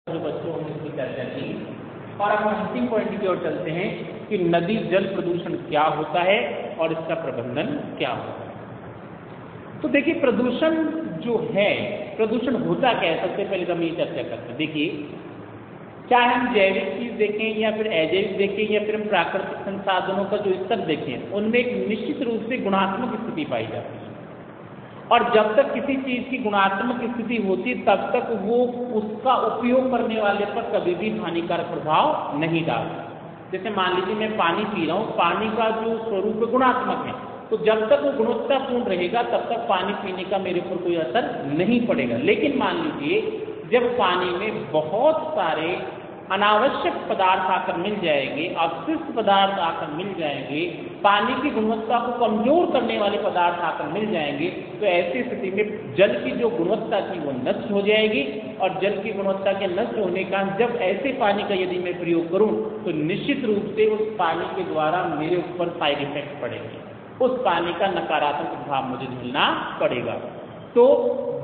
जो बच्चों हम इसकी चर्चा की और अब हम अंतिम पॉइंट की ओर चलते हैं कि नदी जल प्रदूषण क्या होता है और इसका प्रबंधन क्या होता है। तो देखिए, प्रदूषण जो है, प्रदूषण होता क्या है, सबसे पहले तो हम ये चर्चा करते हैं। देखिए, चाहे हम जैविक चीज देखें या फिर अजैविक देखें या फिर हम प्राकृतिक संसाधनों का जो स्तर देखें, उनमें एक निश्चित रूप से गुणात्मक स्थिति पाई जाती है और जब तक किसी चीज की गुणात्मक स्थिति होती है तब तक वो उसका उपयोग करने वाले पर कभी भी हानिकारक प्रभाव नहीं डालता। जैसे मान लीजिए मैं पानी पी रहा हूँ, पानी का जो स्वरूप गुणात्मक है, तो जब तक वो गुणवत्तापूर्ण रहेगा तब तक पानी पीने का मेरे ऊपर कोई असर नहीं पड़ेगा। लेकिन मान लीजिए जब पानी में बहुत सारे अनावश्यक पदार्थ आकर मिल जाएंगे, अपशिष्ट पदार्थ आकर मिल जाएंगे, पानी की गुणवत्ता को कमजोर करने वाले पदार्थ आकर मिल जाएंगे, तो ऐसी स्थिति में जल की जो गुणवत्ता थी वो नष्ट हो जाएगी। और जल की गुणवत्ता के नष्ट होने का जब ऐसे पानी का यदि मैं प्रयोग करूं तो निश्चित रूप से उस पानी के द्वारा मेरे ऊपर साइड इफेक्ट पड़ेंगे, उस पानी का नकारात्मक प्रभाव मुझे झेलना पड़ेगा। तो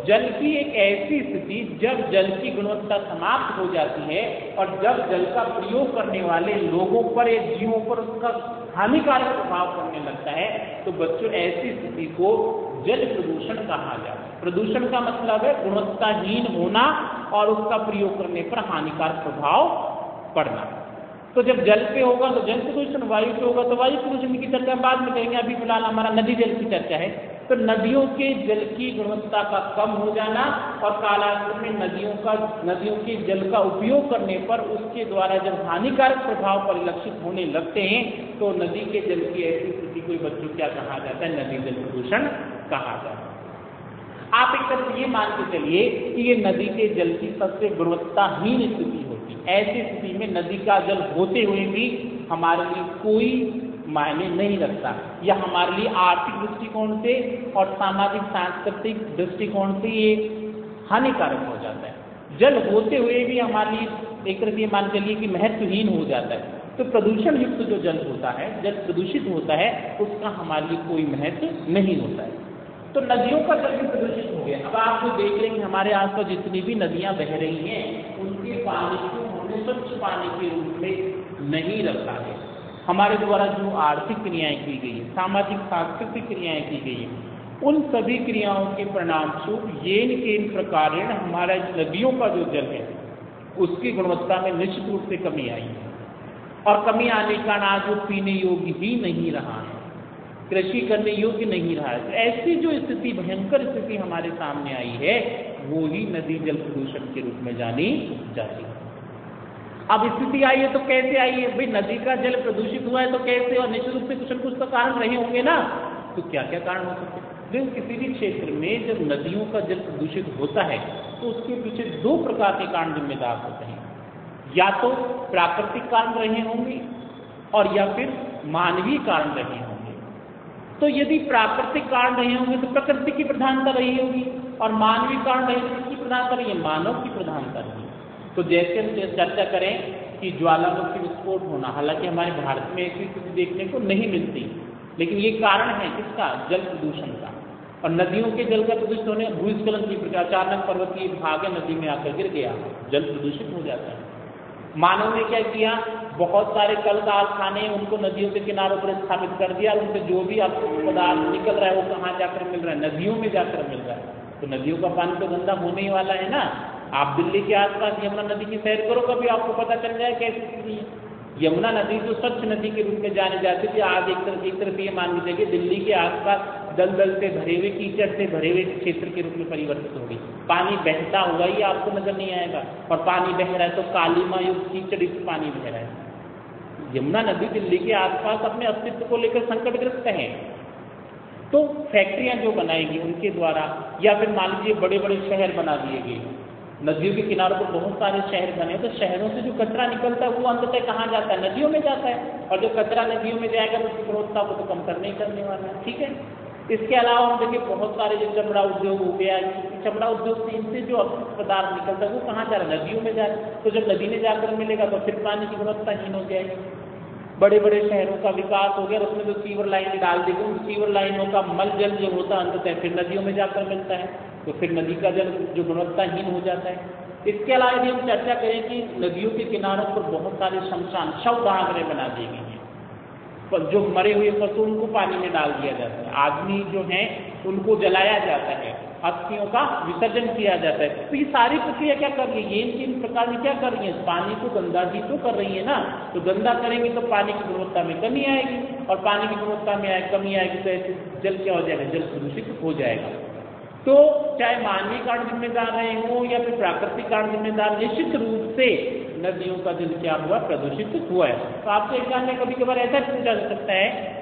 जल की एक ऐसी स्थिति जब जल की गुणवत्ता समाप्त हो जाती है और जब जल का प्रयोग करने वाले लोगों पर या जीवों पर उसका हानिकारक प्रभाव पड़ने लगता है, तो बच्चों ऐसी स्थिति को जल प्रदूषण कहा जाता है। प्रदूषण का मतलब है गुणवत्ताहीन होना और उसका प्रयोग करने पर हानिकारक प्रभाव पड़ना। तो जब जल पे होगा तो जल प्रदूषण, वायु पे होगा तो वायु प्रदूषण की चर्चा बाद में करेंगे। अभी फिलहाल हमारा नदी जल की चर्चा है। तो नदियों के जल की गुणवत्ता का कम हो जाना और कालांतर में नदियों के जल का उपयोग करने पर उसके द्वारा जब हानिकारक प्रभाव परिलक्षित होने लगते हैं तो नदी के जल की ऐसी स्थिति को बच्चों क्या कहा जाता है, नदी जल प्रदूषण कहा जाता है। आप एक तरफ ये मान के चलिए कि ये नदी के जल की सबसे गुणवत्ताहीन स्थिति होती है। ऐसी स्थिति में नदी का जल होते हुए भी हमारे लिए कोई मायने नहीं रखता या हमारे लिए आर्थिक दृष्टिकोण से और सामाजिक सांस्कृतिक दृष्टिकोण से ये हानिकारक हो जाता है। जल होते हुए भी हमारे लिए एक तरफ ये मान चलिए कि महत्वहीन हो जाता है। तो प्रदूषण युक्त जो जल होता है, जल प्रदूषित होता है, उसका हमारे लिए कोई महत्व नहीं होता है। तो नदियों का जल भी प्रदूषित हो गया। अब आप जो देख रहे हैं हमारे आसपास जितनी भी नदियां बह रही हैं उनके पानी को हमने स्वच्छ पानी के रूप में नहीं रखा है। हमारे द्वारा जो आर्थिक क्रियाएं की गई है, सामाजिक सांस्कृतिक क्रियाएं की गई है, उन सभी क्रियाओं के परिणाम स्वरूप येन केन प्रकार हमारा नदियों का जो जल है उसकी गुणवत्ता में निश्चित रूप से कमी आई है और कमी आने का आज वो पीने योग्य ही नहीं रहा है, कृषि करने योग्य नहीं रहा है। तो ऐसी जो स्थिति, भयंकर स्थिति हमारे सामने आई है वो ही नदी जल प्रदूषण के रूप में जानी जाती है। अब स्थिति आई है तो कैसे आई है भाई? नदी का जल प्रदूषित हुआ है तो कैसे? और निश्चित रूप से कुछ न कुछ तो कारण रहे होंगे ना। तो क्या क्या कारण हो सकते हैं? जो किसी भी क्षेत्र में जब नदियों का जल प्रदूषित होता है तो उसके पीछे दो प्रकार के कारण जिम्मेदार होते हैं। या तो प्राकृतिक कारण रहे होंगे और या फिर मानवीय कारण रहे होंगे। तो यदि प्राकृतिक कारण रहे होंगे तो प्रकृति की प्रधानता रही होगी और मानवीय कारण रहे तो किसकी प्रधानता रही है? मानव की प्रधानता रही। तो जैसे हम चर्चा करें कि ज्वालामुखी विस्फोट होना, हालांकि हमारे भारत में ऐसी स्थिति देखने को नहीं मिलती, लेकिन ये कारण है किसका? जल प्रदूषण का। और नदियों के जल का प्रदूषित होने, भूस्खलन की प्रकार, अचानक पर्वतीय भाग नदी में आकर गिर गया, जल प्रदूषित हो जाता है। मानव ने क्या किया? बहुत सारे कल कारखाने उनको नदियों के किनारों पर स्थापित कर दिया। उनसे जो भी अपशिष्ट पदार्थ निकल रहा है वो कहाँ जाकर मिल रहा है? नदियों में जाकर मिल रहा है। तो नदियों का पानी तो गंदा होने ही वाला है ना। आप दिल्ली के आसपास यमुना नदी की सैर करो, कभी आपको पता चल जाए कैसी स्थिति है। यमुना नदी जो स्वच्छ नदी के रूप में जाने जाती थी, आज एक तरफ ये मान लीजिए कि दिल्ली के आसपास दलदल से भरे हुए, कीचड़ से भरे हुए क्षेत्र के रूप में परिवर्तित हो गई। पानी बहता हुआ ही आपको नजर नहीं आएगा और पानी बह रहा है तो कालीमा युक्त कीचड़ से पानी बह रहा है। यमुना नदी दिल्ली के आसपास अपने अस्तित्व को लेकर संकटग्रस्त है। तो फैक्ट्रियां जो बनाएगी उनके द्वारा, या फिर मान लीजिए बड़े बड़े शहर बना दिए गए, नदियों के किनारों पर बहुत सारे शहर बने, तो शहरों से जो कचरा निकलता है वो अंततः कहाँ जाता है? नदियों में जाता है। और जो कचरा नदियों में जाएगा तो उसकी गुणवत्ता को तो कम करने ही करने वाला है। ठीक है। इसके अलावा हम देखिए बहुत सारे जो चमड़ा उद्योग हो गया, चमड़ा उद्योग से इनसे जो अपशिष्ट पदार्थ निकलता है वो कहाँ जा रहा है? नदियों में जा रहा है। तो जब नदी में जाकर मिलेगा तो फिर पानी की गुणवत्ताहीन हो जाएगी। बड़े बड़े शहरों का विकास हो गया, उसमें जो सीवर लाइन डाल दी गई, उन सीवर लाइनों का मल जल जो होता है अंततः फिर नदियों में जाकर मिलता है। तो फिर नदी का जल जो गुणवत्ताहीन हो जाता है। इसके अलावा यदि हम चर्चा करें कि नदियों के किनारों पर बहुत सारे शमशान शवदाहगृह बना दिए गए हैं, पर जो मरे हुए पशु उनको पानी में डाल दिया जाता है, आदमी जो हैं उनको जलाया जाता है, अस्थियों का विसर्जन किया जाता है। तो ये सारी प्रक्रिया क्या कर रही है, ये इन प्रकार में क्या कर रही है, पानी को गंदा ही तो कर रही है ना। तो गंदा करेंगे तो पानी की गुणवत्ता में कमी आएगी, और पानी की गुणवत्ता में कमी आएगी तो ऐसे जल क्या हो जाएगा, जल प्रदूषित हो जाएगा। तो चाहे मानवीय कारण जिम्मेदार रहे हों या फिर प्राकृतिक कारण जिम्मेदार, निश्चित रूप से नदियों का जल क्या हुआ, प्रदूषित हुआ है। तो आपसे एग्जाम में कभी कभार ऐसा पूछा जा सकता है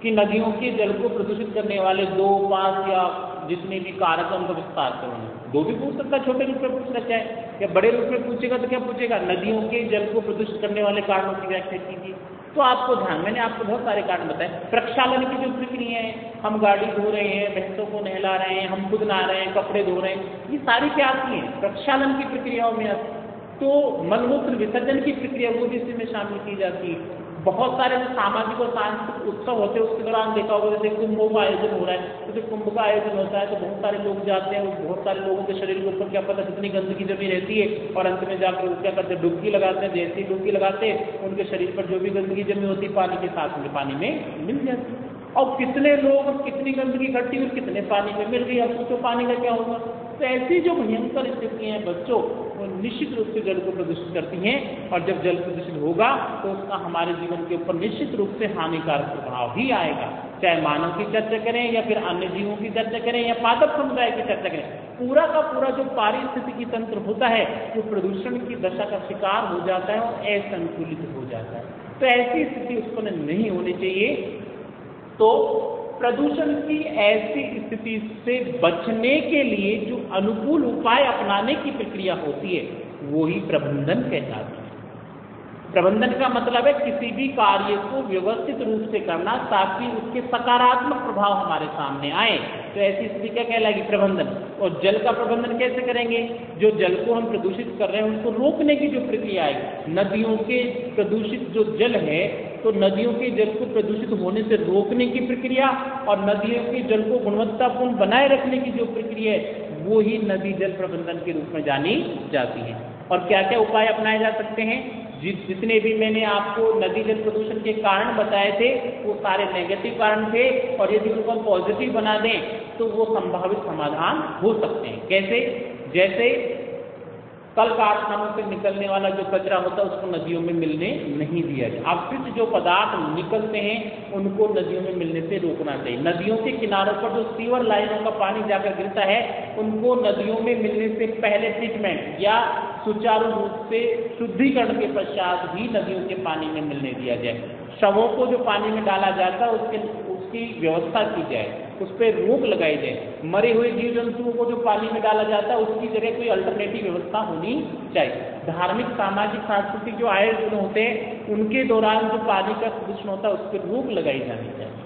कि नदियों के जल को प्रदूषित करने वाले 2, 5 या जितने भी कारक हैं उनका विस्तार करेंगे। 2 भी पूछ सकता है, छोटे रूप में पूछ सकता है, या बड़े रूप में पूछेगा तो क्या पूछेगा, नदियों के जल को प्रदूषित करने वाले कारणों की व्याख्या कीजिए। तो आपको ध्यान, मैंने आपको बहुत सारे कारण बताए। प्रक्षालन की जो प्रक्रिया है, हम गाड़ी धो रहे हैं, भैंसों को नहला रहे हैं, हम खुद नहा रहे हैं, कपड़े धो रहे हैं, ये सारी क्या आती हैं, प्रक्षालन की प्रक्रियाओं में आती है। तो मलमूत्र विसर्जन की प्रक्रिया वो भी इसमें शामिल की जाती है। बहुत सारे जो सामाजिक और सांस्कृतिक उत्सव होते हैं उसके दौरान देखा होगा, जैसे कुंभों का आयोजन हो रहा है, तो जब कुंभ का आयोजन होता है तो बहुत सारे लोग जाते हैं, बहुत सारे लोगों के शरीर के ऊपर क्या पता कितनी गंदगी जमी रहती है, और अंत में जाकर वो क्या करते हैं, डुबकी लगाते हैं। जैसे ही डुबकी लगाते हैं उनके शरीर पर जो भी गंदगी जमी होती है पानी के साथ में पानी में मिल जाती है। और कितने लोग, कितनी गंदगी इकट्ठी हुई, कितने पानी में मिल गई, अब सोचो पानी का क्या होगा। तो ऐसी जो भयंकर स्थितियां हैं बच्चों, वो निश्चित रूप से जल को प्रदूषित करती हैं, और जब जल प्रदूषित होगा तो उसका हमारे जीवन के ऊपर निश्चित रूप से हानिकारक प्रभाव ही आएगा। चाहे मानव की चर्चा करें या फिर अन्य जीवों की चर्चा करें या पादप समुदाय की चर्चा करें, पूरा का पूरा जो पारिस्थितिकी तंत्र होता है वो प्रदूषण की दशा का शिकार हो जाता है और असंतुलित हो जाता है। तो ऐसी स्थिति उत्पन्न नहीं होनी चाहिए। तो प्रदूषण की ऐसी स्थिति से बचने के लिए जो अनुकूल उपाय अपनाने की प्रक्रिया होती है वो ही प्रबंधन कहलाती है। प्रबंधन का मतलब है किसी भी कार्य को व्यवस्थित रूप से करना ताकि उसके सकारात्मक प्रभाव हमारे सामने आए। तो ऐसी स्थिति क्या कहलाएगी, प्रबंधन। और जल का प्रबंधन कैसे करेंगे, जो जल को हम प्रदूषित कर रहे हैं उसको रोकने की जो प्रक्रिया है, नदियों के प्रदूषित जो जल है तो नदियों के जल को प्रदूषित होने से रोकने की प्रक्रिया और नदियों के जल को गुणवत्तापूर्ण बनाए रखने की जो प्रक्रिया है वो ही नदी जल प्रबंधन के रूप में जानी जाती है। और क्या क्या उपाय अपनाए जा सकते हैं, जितने भी मैंने आपको नदी जल प्रदूषण के कारण बताए थे वो सारे नेगेटिव कारण थे, और यदि उनको हम पॉजिटिव बना दें तो वो संभावित समाधान हो सकते हैं। कैसे, जैसे कल कारखानों से निकलने वाला जो कचरा होता है उसको नदियों में मिलने नहीं दिया जाए। अपशिष्ट जो पदार्थ निकलते हैं उनको नदियों में मिलने से रोकना चाहिए। नदियों के किनारों पर जो सीवर लाइनों का पानी जाकर गिरता है उनको नदियों में मिलने से पहले ट्रीटमेंट या सुचारू रूप से शुद्धिकरण के पश्चात भी नदियों के पानी में मिलने दिया जाए। शवों को जो पानी में डाला जाता है उसकी व्यवस्था की जाए, उस पर रोक लगाई जाए। मरे हुए जीव जंतुओं को जो पानी में डाला जाता है उसकी जगह कोई अल्टरनेटिव व्यवस्था होनी चाहिए। धार्मिक, सामाजिक, सांस्कृतिक जो आयोजन होते हैं उनके दौरान जो पानी का प्रदूषण होता है उस पर रोक लगाई जानी चाहिए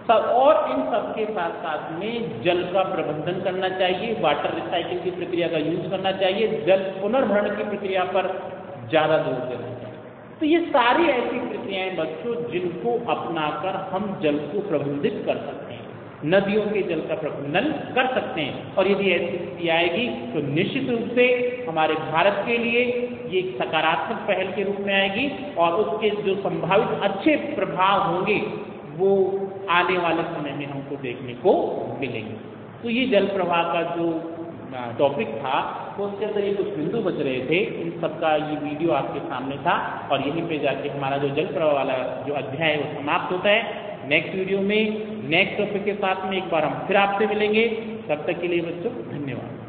सब। और इन सब के साथ साथ में जल का प्रबंधन करना चाहिए, वाटर रिसाइकिल की प्रक्रिया का यूज करना चाहिए, जल पुनर्भरण की प्रक्रिया पर ज़्यादा जोर देना चाहिए। तो ये सारी ऐसी प्रक्रियाएं बच्चों जिनको अपनाकर हम जल को प्रबंधित कर सकते हैं, नदियों के जल का प्रबंधन कर सकते हैं। और यदि ऐसी स्थिति आएगी तो निश्चित रूप से हमारे भारत के लिए ये एक सकारात्मक पहल के रूप में आएगी, और उसके जो संभावित अच्छे प्रभाव होंगे वो आने वाले समय में हमको देखने को मिलेंगे। तो ये जल प्रवाह का जो टॉपिक था तो उसके अंदर ये कुछ बिंदु बच रहे थे, इन सब का ये वीडियो आपके सामने था, और यहीं पे जाके हमारा जो जल प्रवाह वाला जो अध्याय है वो समाप्त होता है। नेक्स्ट वीडियो में नेक्स्ट टॉपिक के साथ में एक बार हम फिर आपसे मिलेंगे। तब तक के लिए बच्चों धन्यवाद।